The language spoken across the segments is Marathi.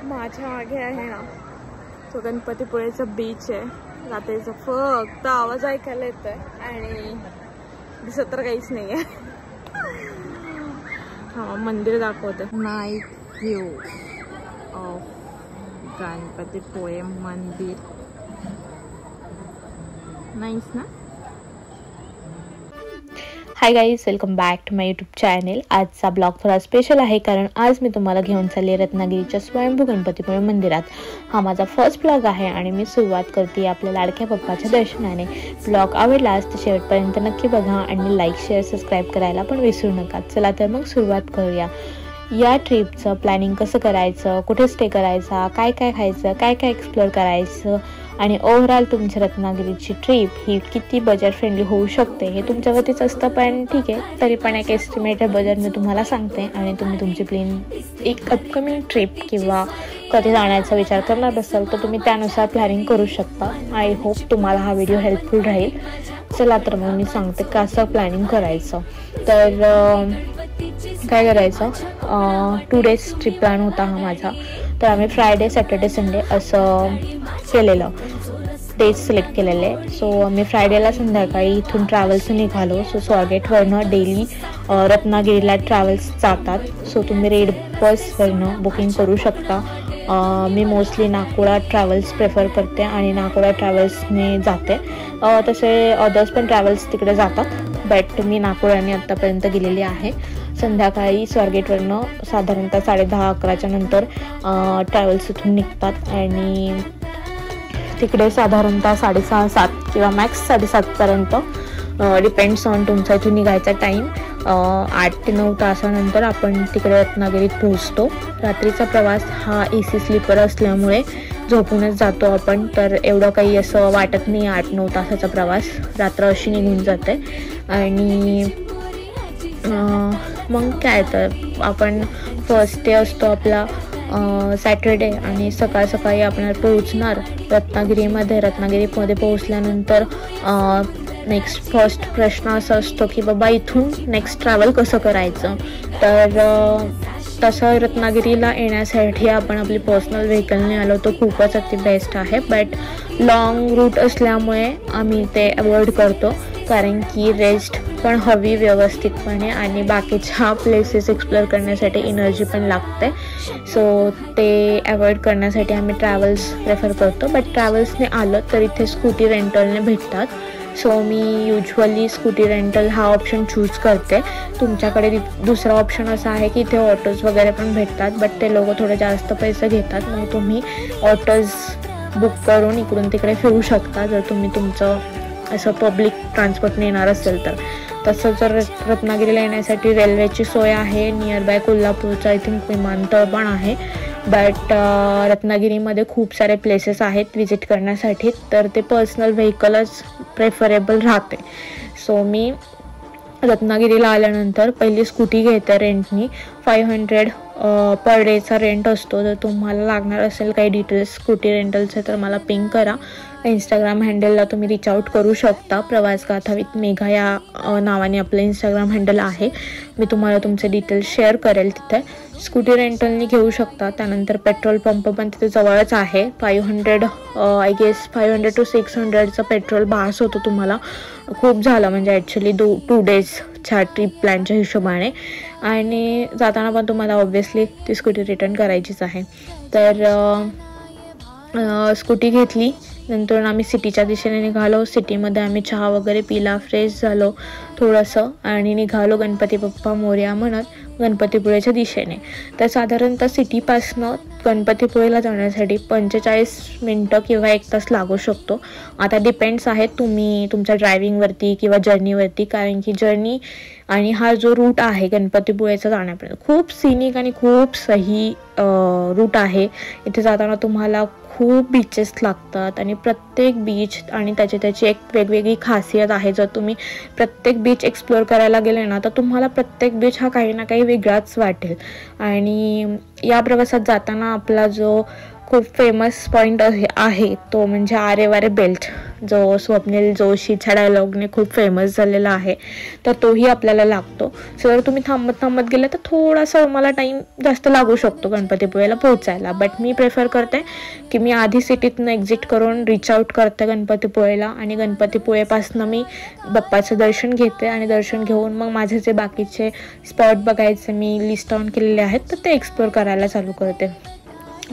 माझ्या मागे आहे ना तो गणपतीपुळेचा बीच आहे. रात्रीचा फक्त आवाज ऐकायला येतोय आणि दिसत तर काहीच नाही आहे. हा मंदिर दाखवते. नाईट व्ह्यू ऑफ गणपतीपुळे मंदिर. नाईस ना. Hi guys, welcome back to my YouTube channel. आजचा ब्लॉग थोडा स्पेशल आहे कारण आज मी तुम्हाला घेऊन चालले रत्नागिरीच्या स्वयंभू गणपतीपुळे मंदिरात. हा माझा फर्स्ट ब्लॉग आहे आणि मी सुरुवात करते आपल्या लाडक्या बाप्पाच्या दर्शनाने. ब्लॉग आवडलास तर शेवटपर्यंत नक्की बघा आणि लाईक शेअर सबस्क्राईब करायला पण विसरू नका. चला तर मग सुरुवात करूया. या ट्रिपचं प्लॅनिंग कसं करायचं, कुठे स्टे करायचा, काय काय खायचं, काय काय एक्सप्लोअर करायचं आणि ओव्हरऑल तुमच्या रत्नागिरीची ट्रिप ही किती बजेट फ्रेंडली होऊ शकते हे तुमच्यावरतीच असतं. पण ठीक आहे, तरी पण एक एस्टिमेटेड बजेट मी तुम्हाला सांगते आणि तुम्ही तुमची प्लॅन एक अपकमिंग ट्रिप किंवा कधी जाण्याचा विचार करणार असाल तर तुम्ही त्यानुसार प्लॅनिंग करू शकता. आय होप तुम्हाला हा व्हिडिओ हेल्पफुल राहील. चला तर मग मी सांगते कसं प्लॅनिंग करायचं. तर काय करायचं, 2 days ट्रिप प्लॅन होता हा माझा. तर आम्ही फ्रायडे सॅटर्डे संडे असं केलेलं, डेज सिलेक्ट केलेले. सो आम्ही फ्रायडेला संध्याकाळी इथून ट्रॅव्हल्स निघालो. सो स्वारगेटवरनं डेली रत्नागिरीला ट्रॅव्हल्स जातात. सो तुम्ही रेड बसवरनं बुकिंग करू शकता. मी मोस्टली नाकोडा ट्रॅव्हल्स प्रेफर करते आणि नाकोडा ट्रॅव्हल्सने जाते. तसे अदर्स पण ट्रॅव्हल्स तिकडे जातात, बट मी नाकोडाने आत्तापर्यंत गेलेली आहे. संध्याकाळी स्वारगेटवरनं साधारणतः 10:30-11च्या नंतर ट्रॅव्हल्स इथून निघतात आणि तिकडे साधारणतः 6:30-7 किंवा मॅक्स 7:30पर्यंत डिपेंड्स ऑन तुमचा इथून निघायचा टाईम. 8 ते 9 तासानंतर आपण तिकडे रत्नागिरीत पोहोचतो. रात्रीचा प्रवास हा AC स्लीपर असल्यामुळे झोपूनच जातो आपण, तर एवढं काही असं वाटत नाही. 8-9 तासाचा प्रवास रात्र अशी निघून जाते. आणि मग काय, तर आपण फर्स्ट डे असतो आपला सॅटर्डे आणि सकाळ सकाळी आपण पोहोचणार रत्नागिरीमध्ये. रत्नागिरीमध्ये पोहोचल्यानंतर नेक्स्ट फर्स्ट प्रश्न असा असतो की बाबा इथून नेक्स्ट ट्रॅव्हल कसं करायचं. तर तसं रत्नागिरीला येण्यासाठी आपण आपली पर्सनल व्हेकलने आलो तर खूपच अति बेस्ट आहे. बट लॉंग रूट असल्यामुळे आम्ही ते अवॉइड करतो कारण की रेस्ट पण हवी व्यवस्थितपणे आणि बाकीच्या प्लेसेस एक्सप्लोअर करण्यासाठी एनर्जी पण लागते. सो ते अवॉइड करण्यासाठी आम्ही ट्रॅव्हल्स प्रेफर करतो. बट ट्रॅव्हल्सने आलं तर इथे स्कूटी रेंटलने भेटतात. सो मी युजली स्कूटी रेंटल हा ऑप्शन चूज करते. तुमच्याकडे दुसरा ऑप्शन असा आहे की इथे ऑटोज वगैरे पण भेटतात, बट ते लोक थोडे जास्त पैसे घेतात. मग तुम्ही ऑटोज बुक करून इकडून तिकडे फिरू शकता जर तुम्ही तुमचं असं पब्लिक ट्रान्सपोर्टने येणार असेल तर. तसं जर रत्नागिरीला येण्यासाठी रेल्वेची सोय आहे. नियर बाय कोल्हापूरचं आय थिंक विमानतळ पण आहे. बट रत्नागिरीमध्ये खूप सारे प्लेसेस आहेत विजिट करण्यासाठी, तर ते पर्सनल व्हेकलच प्रेफरेबल राहते. सो मी रत्नागिरीला आल्यानंतर पहिली स्कूटी घेते रेंटनी. 500 पर डेचा रेंट असतो. जर तुम्हाला लागणार असेल काही डिटेल्स स्कूटी रेंटलचे तर मला पिंग करा. इंस्टाग्राम हँडलला तुम्ही रीच आउट करू शकता. प्रवासगाथा विथ मेघा या नावाने आपलं इंस्टाग्राम हँडल आहे. मी तुम्हाला तुमचे डिटेल्स शेअर करेल तिथे. स्कूटी रेंटलनी घेऊ शकता. त्यानंतर पेट्रोल पंप पण तिथे जवळच आहे. 500 आय गेस 500 to 600चा पेट्रोल भास होतो तुम्हाला. खूप झालं म्हणजे ॲक्च्युली 2 daysच्या ट्रिप प्लॅनच्या हिशोबाने. आणि जाताना पण तुम्हाला ऑब्व्हियसली ती स्कूटी रिटर्न करायचीच आहे. तर स्कूटी घेतली. नंतर आम्ही सिटीच्या दिशेने निघालो. सिटीमध्ये आम्ही चहा वगैरे पिला, फ्रेश झालो थोडंसं आणि निघालो गणपती बाप्पा मोरया म्हणत गणपतीपुळेच्या दिशेने. तर साधारणतः सिटीपासनं गणपतीपुळेला जाण्यासाठी 45 मिनटं किंवा 1 तास लागू शकतो. आता डिपेंड्स आहे तुम्ही तुमच्या ड्रायव्हिंगवरती किंवा जर्नीवरती, कारण की जर्नी आणि हा जो रूट आहे गणपतीपुळेचा जाण्यापर्यंत खूप सिनिक आणि खूप सही रूट आहे. इथे जाताना तुम्हाला खूप बीचेस लागतात आणि प्रत्येक बीच आणि त्याची एक वेगवेगळी खासियत आहे. जर तुम्ही प्रत्येक बीच एक्सप्लोअर करायला गेले ना तर तुम्हाला प्रत्येक बीच हा काही ना काही वेगळाच वाटेल. आणि या प्रवासात जाताना आपला जो खूप फेमस पॉईंट आहे तो म्हणजे आरे वारे बेल्ट, जो स्वप्नील जोशीच्या डायलॉगने खूप फेमस झालेला आहे, तर तोही आपल्याला लागतो. सो जर तुम्ही थांबत थांबत गेले तर थोडासा मला टाईम जास्त लागू शकतो गणपतीपुळेला पोहोचायला, बट मी प्रेफर करते की मी आधी सिटीतनं एक्झिट करून रीच आउट करते गणपतीपुळेला आणि गणपतीपुळेपासून मी बाप्पाचं दर्शन घेते आणि दर्शन घेऊन मग माझे जे बाकीचे स्पॉट बघायचे मी लिस्ट ऑन केलेले आहेत तर ते एक्सप्लोर करायला चालू करते.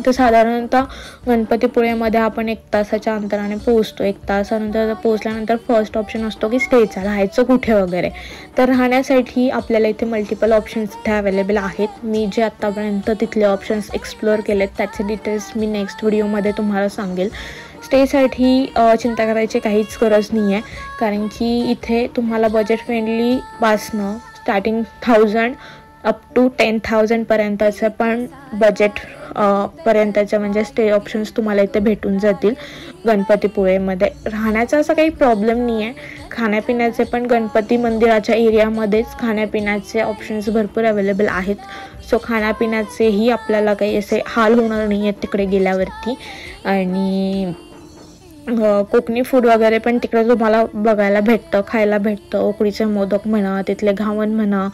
तर साधारणतः गणपतीपुळेमध्ये आपण 1 तासाच्या अंतराने पोहोचतो. 1 तासानंतर पोहोचल्यानंतर फर्स्ट ऑप्शन असतो की स्टेचा, राहायचं कुठे वगैरे. तर राहण्यासाठी आपल्याला इथे मल्टिपल ऑप्शन्स इथे अवेलेबल आहेत. मी जे आत्तापर्यंत तिथले ऑप्शन्स एक्सप्लोअर केलेत त्याचे डिटेल्स मी नेक्स्ट व्हिडिओमध्ये तुम्हाला सांगेल. स्टेसाठी चिंता करायची काहीच गरज नाही आहे, कारण की इथे तुम्हाला बजेट फ्रेंडली पासनं स्टार्टिंग 1000 अप टू 10,000 पर्यंतचं पण बजेट पर्यंतचे म्हणजे स्टे ऑप्शन्स तुम्हाला इथे भेटून जातील. गणपतीपुळेमध्ये राहण्याचा असा काही प्रॉब्लेम नाही आहे. खाण्यापिण्याचे पण गणपती मंदिराच्या एरियामध्येच खाण्यापिण्याचे ऑप्शन्स भरपूर अवेलेबल आहेत. सो खाण्यापिण्याचेही आपल्याला काही असे हाल होणार नाही आहेत तिकडे गेल्यावरती. आणि कोकणी फूड वगैरे पण तिकडे तुम्हाला बघायला भेटतं, खायला भेटतं. उकडीचे मोदक म्हणा, तिथले घावन म्हणा,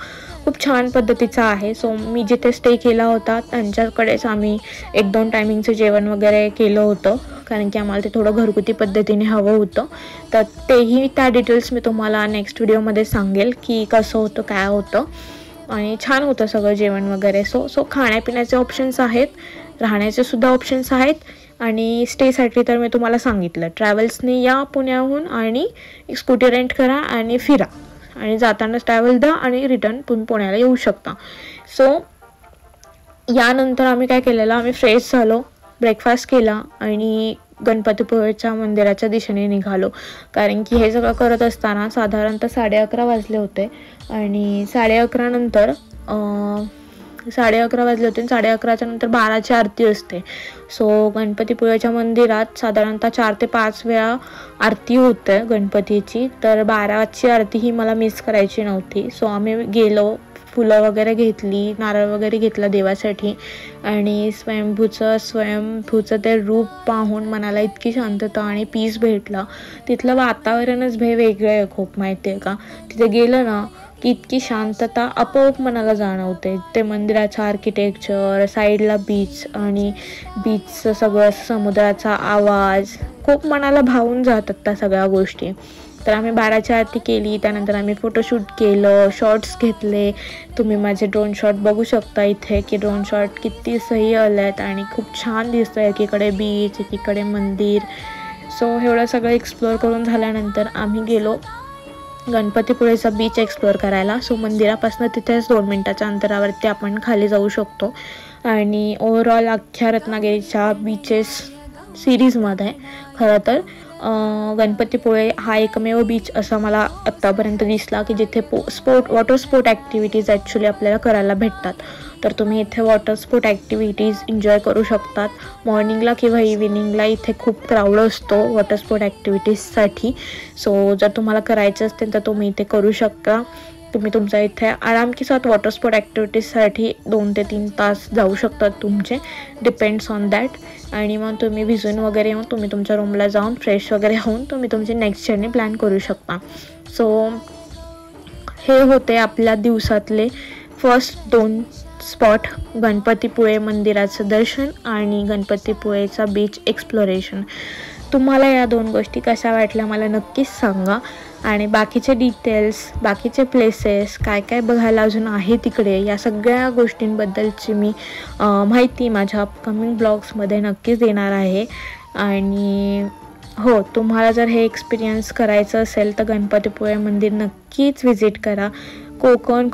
खूप छान पद्धतीचं आहे. सो मी जिथे स्टे केला होता त्यांच्याकडेच आम्ही 1-2 टायमिंगचं जेवण वगैरे केलं होतं, कारण की आम्हाला ते थोडं घरगुती पद्धतीने हवं होतं. तर तेही त्या डिटेल्स मी तुम्हाला नेक्स्ट व्हिडिओमध्ये सांगेल की कसं होतं, काय होतं. आणि छान होतं सगळं जेवण वगैरे. सो खाण्यापिण्याचे ऑप्शन्स आहेत, राहण्याचे सुद्धा ऑप्शन्स आहेत. आणि स्टेसाठी तर मी तुम्हाला सांगितलं, ट्रॅव्हल्सने या पुण्याहून आणि स्कूटी रेंट करा आणि फिरा आणि जाताना ट्रॅव्हल द्या आणि रिटर्न पुण्याला येऊ शकता. सो यानंतर आम्ही काय केलेलं, आम्ही फ्रेश झालो, ब्रेकफास्ट केला आणि गणपतीपुळेच्या मंदिराच्या दिशेने निघालो. कारण की हे सगळं करत असताना साधारणतः 11:30 वाजले होते आणि 11:30 नंतर 11:30 वाजले होते. 11:30च्या नंतर 12ची आरती असते. सो गणपतीपुळेच्या मंदिरात साधारणतः 4 ते 5 वेळा आरती होते गणपतीची. तर 12ची आरती ही मला मिस करायची नव्हती. सो आम्ही गेलो, फुलं वगैरे घेतली, नारळ वगैरे घेतला देवासाठी आणि स्वयंभूचं ते रूप पाहून मनाला इतकी शांतता आणि पीस भेटला. तिथलं वातावरणच वेगळं आहे खूप, माहिती आहे का. तिथे गेलं ना की इतकी शांतता आपोआप मनाला जाणवते. ते मंदिराचं आर्किटेक्चर, साईडला बीच आणि बीचचं सगळं समुद्राचा आवाज खूप मनाला भावून जातात त्या सगळ्या गोष्टी. तर आम्ही 12ची आरती केली, त्यानंतर आम्ही फोटोशूट केलं, शॉर्ट्स घेतले. तुम्ही माझे ड्रोन शॉट बघू शकता इथे की ड्रोन शॉट किती सही आले आहेत आणि खूप छान दिसतं. एकीकडे बीच, एकीकडे मंदिर. सो एवढं सगळं एक्सप्लोअर करून झाल्यानंतर आम्ही गेलो गणपतीपुळेचा बीच एक्सप्लोअर करायला. सो मंदिरापासून तिथेच 2 मिनिटाच्या अंतरावरती आपण खाली जाऊ शकतो. आणि ओव्हरऑल अख्ख्या रत्नागिरीच्या बीचेस सिरीजमध्ये खरं तर गणपतीपुळे हा एकमेव बीच असा मला आत्तापर्यंत दिसला की जिथे वॉटर स्पोर्ट ॲक्टिव्हिटीज ॲक्च्युली आपल्याला करायला भेटतात. तर तुम्ही इथे वॉटर स्पोर्ट ॲक्टिव्हिटीज एन्जॉय करू शकतात. मॉर्निंगला किंवा इव्हिनिंगला इथे खूप क्राऊड असतो वॉटर स्पोर्ट ॲक्टिव्हिटीजसाठी. सो जर तुम्हाला करायचं असतील तर तुम्ही इथे करू शकता. तुम्ही तुमच्या इथे आराम के साथ वॉटर स्पोर्ट ॲक्टिव्हिटीजसाठी 2 ते 3 तास जाऊ शकतात तुमचे, डिपेंड्स ऑन दॅट. आणि मग तुम्ही भिजून वगैरे येऊन तुम्ही तुमच्या रूमला जाऊन फ्रेश वगैरे होऊन तुम्ही तुमची नेक्स्ट जर्नी प्लॅन करू शकता. सो हे होते आपल्या दिवसातले फर्स्ट 2 स्पॉट, गणपतीपुळे मंदिराचं दर्शन आणि गणपतीपुळेचा बीच एक्सप्लोरेशन. तुम्हाला या 2 गोष्टी कशा वाटल्या मला नक्कीच सांगा. आणि बाकीचे डिटेल्स, बाकीचे प्लेसेस, काय काय बघायला अजून आहे तिकडे, या सगळ्या गोष्टींबद्दलची मी माहिती माझ्या अपकमिंग ब्लॉग्समध्ये नक्कीच देणार आहे. आणि हो, तुम्हाला जर हे एक्सपिरियन्स करायचं असेल तर गणपतीपुळे मंदिर नक्कीच व्हिजिट करा. कोकण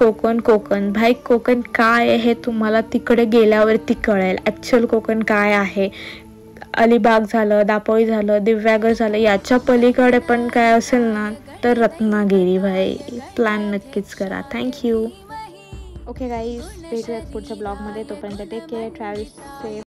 भाई, कोकण काय आहे हे तुम्हाला तिकडे गेल्यावरती कळेल. ॲक्च्युअल कोकण काय आहे. अलिबाग झालं, दापोली झालं, दिव्यागर झालं, याच्या पलीकडे पण काय असेल ना तर रत्नागिरी भाई, प्लॅन नक्कीच करा. थँक्यू. ओके गाईज, भेटूयात पुढच्या ब्लॉगमध्ये. तोपर्यंत टेक केअर, ट्रॅव्हल सेफ.